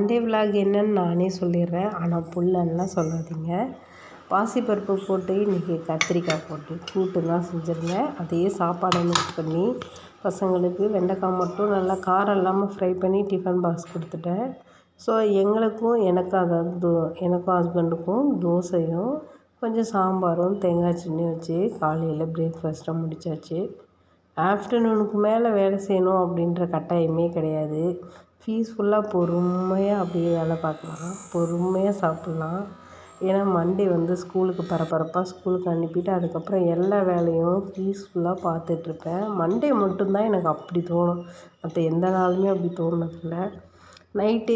Monday vlog என்னன்னு நானே சொல்லிடுறேன். ஆனால் புல்லன்லாம் சொல்லாதீங்க. பாசிப்பருப்பு போட்டு இன்றைக்கி கத்திரிக்காய் போட்டு கூட்டு தான் செஞ்சுருந்தேன். அதையே சாப்பாடை மிக்ஸ் பண்ணி பசங்களுக்கு வெண்டைக்காய் மட்டும் நல்லா காரம் இல்லாமல் ஃப்ரை பண்ணி டிஃபன் பாக்ஸ் கொடுத்துட்டேன். ஸோ எங்களுக்கும் எனக்கும் அதாவது எனக்கும் ஹஸ்பண்டுக்கும் தோசையும் கொஞ்சம் சாம்பாரும் தேங்காய் சட்னி வச்சு காலையில் பிரேக்ஃபாஸ்ட்டாக முடித்தாச்சு. ஆஃப்டர்நூனுக்கு மேலே வேலை செய்யணும் அப்படின்ற கட்டாயமே கிடையாது. பீஸ்ஃபுல்லாக பொறுமையாக அப்படியே வேலை பார்க்கலாம், பொறுமையாக சாப்பிட்லாம். ஏன்னா மண்டே ஸ்கூலுக்கு பரபரப்பாக ஸ்கூலுக்கு அனுப்பிட்டு அதுக்கப்புறம் எல்லா வேலையும் பீஸ்ஃபுல்லாக பார்த்துட்ருப்பேன். மண்டே மட்டும்தான் எனக்கு அப்படி தோணும். மற்ற எந்த நாளுமே அப்படி தோணுனதில்லை. நைட்டே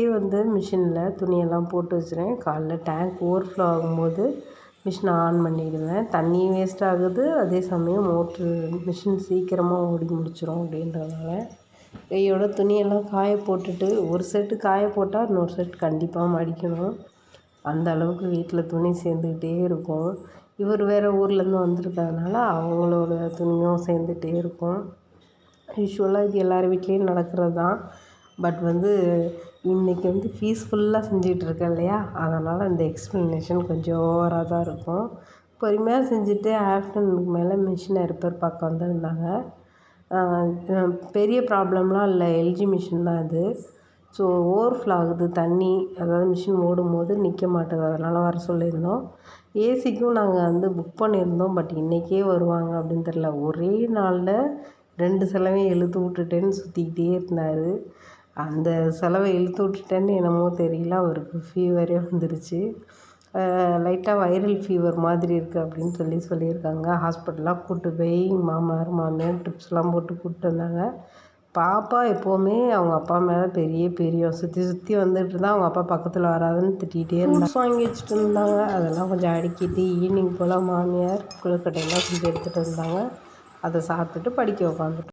மிஷினில் துணியெல்லாம் போட்டு வச்சுருவேன். காலைல டேங்க் ஓவர்ஃப்ளோ ஆகும்போது மிஷினை ஆன் பண்ணிவிடுவேன். தண்ணியும் வேஸ்ட் ஆகுது, அதே சமயம் மிஷின் சீக்கிரமாக ஓடி முடிச்சிடும் அப்படின்றதுனால கையோட துணியெல்லாம் காய போட்டுட்டு ஒரு செட்டு காய போட்டால் இன்னொரு செட் கண்டிப்பாக மடிக்கணும். அந்த அளவுக்கு வீட்டில் துணி சேர்ந்துக்கிட்டே இருக்கும். இவர் வேறு ஊர்லேருந்து வந்திருக்கறதுனால அவங்களோட துணியும் சேர்ந்துட்டே இருக்கும். யூஷுவலாக இது எல்லார் வீட்லேயும் நடக்கிறது தான். பட் இன்றைக்கி பீஸ்ஃபுல்லாக செஞ்சிகிட்ருக்கேன் இல்லையா, அதனால் இந்த எக்ஸ்ப்ளனேஷன் கொஞ்சம் ஓவராக தான் இருக்கும். பொறுமையாக செஞ்சுட்டு ஆஃப்டர்நூனுக்கு மேலே மிஷினை ரிப்பேர் பார்க்க வந்திருந்தாங்க. பெரிய ப்ராப்ளம்லாம் இல்லை, எல்ஜி மிஷின் தான் இது. ஸோ ஓவர்ஃப்ளோ ஆகுது தண்ணி, அதாவது மிஷின் ஓடும்போது நிற்க மாட்டுது, அதனால் வர சொல்லியிருந்தோம். ஏசிக்கும் நாங்கள் புக் பண்ணியிருந்தோம். பட் இன்றைக்கே வருவாங்க அப்படின்னு தெரில. ஒரே நாளில் 2 செலவையும் இழுத்து விட்டுட்டேன்னு சுற்றிக்கிட்டே இருந்தார். அந்த செலவை இழுத்து விட்டுட்டேன்னு என்னமோ தெரியல, அவருக்கு ஃபீவரே வந்துருச்சு. லைட்டாக வைரல் ஃபீவர் மாதிரி இருக்குது அப்படின்னு சொல்லியிருக்காங்க. ஹாஸ்பிட்டல்லாம் கூப்பிட்டு போய் மாமியார் ட்ரிப்ஸ்லாம் போட்டு கூப்பிட்டு வந்தாங்க. பாப்பா எப்போவுமே அவங்க அப்பா மேலே பெரிய பிரியம். சுற்றி வந்துட்டு இருந்தால் அவங்க அப்பா பக்கத்தில் வராதுன்னு திட்டிகிட்டே இருந்தாங்க. வாங்கி வச்சுட்டு இருந்தாங்க. அதெல்லாம் கொஞ்சம் அடுக்கிட்டு ஈவினிங் போல் மாமியார் கொழுக்கட்டையெல்லாம் செஞ்சு எடுத்துகிட்டு இருந்தாங்க. அதை சாப்பிட்டுட்டு படிக்க உட்காந்துட்டோம்.